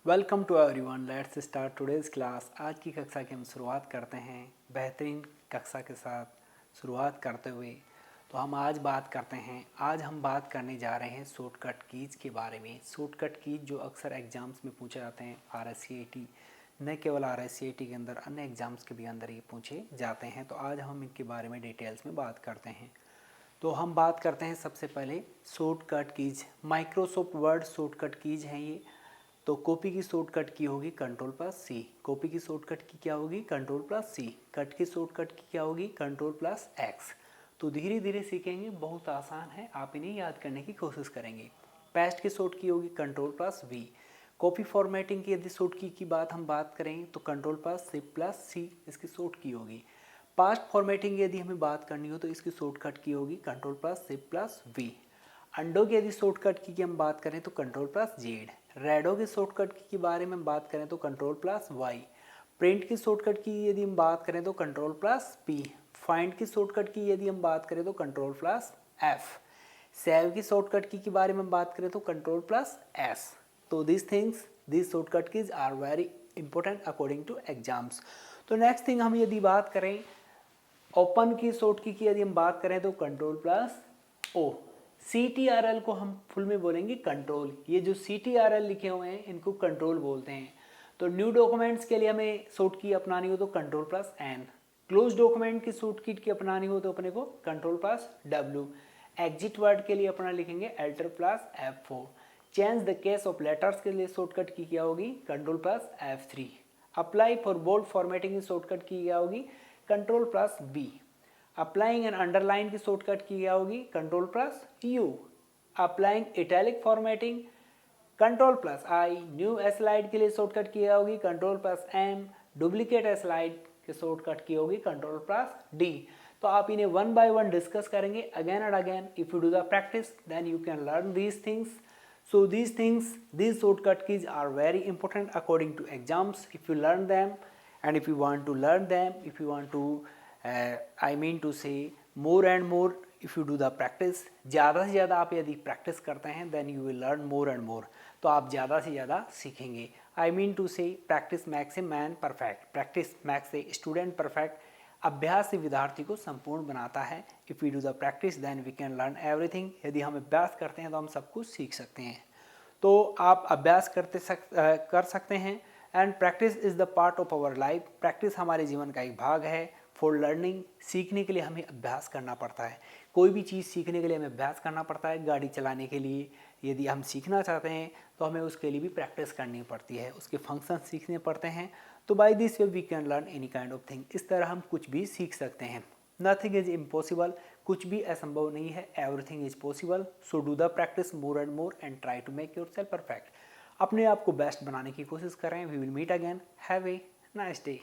Welcome to everyone, let's start today's class. आज की कक्षा की हम शुरुआत करते हैं बेहतरीन कक्षा के साथ शुरुआत करते हुए। तो हम आज हम बात करने जा रहे हैं शॉर्टकट कीज के बारे में। शॉर्टकट कीज जो अक्सर एग्जाम्स में पूछे जाते हैं, RSCAT, न केवल RSCAT के अंदर, अन्य एग्जाम्स के भी अंदर ये पूछे जाते हैं। तो आज हम इनके बारे में डिटेल्स में बात करते हैं। तो हम बात करते हैं सबसे पहले shortcut keys. Microsoft word shortcut keys हैं ये। तो कॉपी की शॉर्टकट की होगी Ctrl+C। कॉपी की शॉर्टकट की क्या होगी? Ctrl+C। कट की शॉर्टकट की क्या होगी? Ctrl+X। तो धीरे धीरे सीखेंगे, बहुत आसान है, आप इन्हें याद करने की कोशिश करेंगे। पेस्ट की शॉर्ट की होगी Ctrl+V। कॉपी फॉर्मेटिंग की यदि शॉर्ट की बात हम बात करें तो Ctrl+C इसकी शॉर्ट की होगी। पास्ट फॉर्मेटिंग यदि हमें बात करनी हो तो इसकी शॉर्टकट की होगी Ctrl+C+V। अंडो की यदि शॉर्टकट की हम बात करें तो Ctrl+Z। रेडो की शॉर्टकट की बारे में बात करें तो Ctrl+Y। प्रिंट की शॉर्टकट की यदि हम बात करें तो Ctrl+P। फाइंड की शॉर्टकट की यदि हम बात करें तो Ctrl+F। सेव की शॉर्टकट की बारे में बात करें तो Ctrl+S। तो this shortcut keys are very important according to exams. तो नेक्स्ट थिंग हम यदि बात करें ओपन की शॉर्ट की यदि हम बात करें तो Ctrl+O। CTRL को हम फुल में बोलेंगे कंट्रोल। ये जो CTRL लिखे हुए हैं इनको कंट्रोल बोलते हैं। तो न्यू डॉक्यूमेंट्स के लिए हमें शॉर्ट की अपनानी हो तो Ctrl+N। क्लोज डॉक्यूमेंट की शॉर्ट की अपनानी हो तो अपने को Ctrl+W। एग्जिट वर्ड के लिए अपना लिखेंगे Alt+F4। Change the case of letters के लिए शॉर्टकट की क्या होगी? Ctrl+F3। Apply for bold formatting की शॉर्टकट की क्या होगी? Ctrl+B। अप्लाइंग एंड अंडरलाइन की शॉर्टकट की क्या होगी? Ctrl+U। Applying italic formatting Ctrl+I। New slide के लिए शॉर्टकट की क्या होगी? Ctrl+M। डुप्लीकेट स्लाइड की शॉर्टकट की होगी Ctrl+D। तो आप इन्हें वन बाय वन डिस्कस करेंगे again and again. If you do the practice then you can learn these things. So these shortcut keys are very important according to exams. If you learn them, and if you want to learn them, if you want to I mean to say more and more, if you do the practice, ज़्यादा से ज़्यादा आप यदि practice करते हैं then you will learn more and more। तो आप ज़्यादा से ज़्यादा सीखेंगे। I mean to say practice makes a man perfect, practice makes a student perfect। अभ्यास से विद्यार्थी को संपूर्ण बनाता है। If we do the practice then we can learn everything. यदि हम अभ्यास करते हैं तो हम सब कुछ सीख सकते हैं। तो आप अभ्यास कर सकते हैं। And practice is the part of our life. Practice हमारे जीवन का एक भाग है। फॉर लर्निंग, सीखने के लिए हमें अभ्यास करना पड़ता है। कोई भी चीज़ सीखने के लिए हमें अभ्यास करना पड़ता है। गाड़ी चलाने के लिए यदि हम सीखना चाहते हैं तो हमें उसके लिए भी प्रैक्टिस करनी पड़ती है, उसके फंक्शन सीखने पड़ते हैं। तो by this way we can learn any kind of thing. इस तरह हम कुछ भी सीख सकते हैं। नथिंग इज इम्पॉसिबल, कुछ भी असंभव नहीं है। Everything is possible. So do the practice more and more and try to make yourself perfect. अपने आप को बेस्ट बनाने की कोशिश करें। We will meet again. Have a nice day.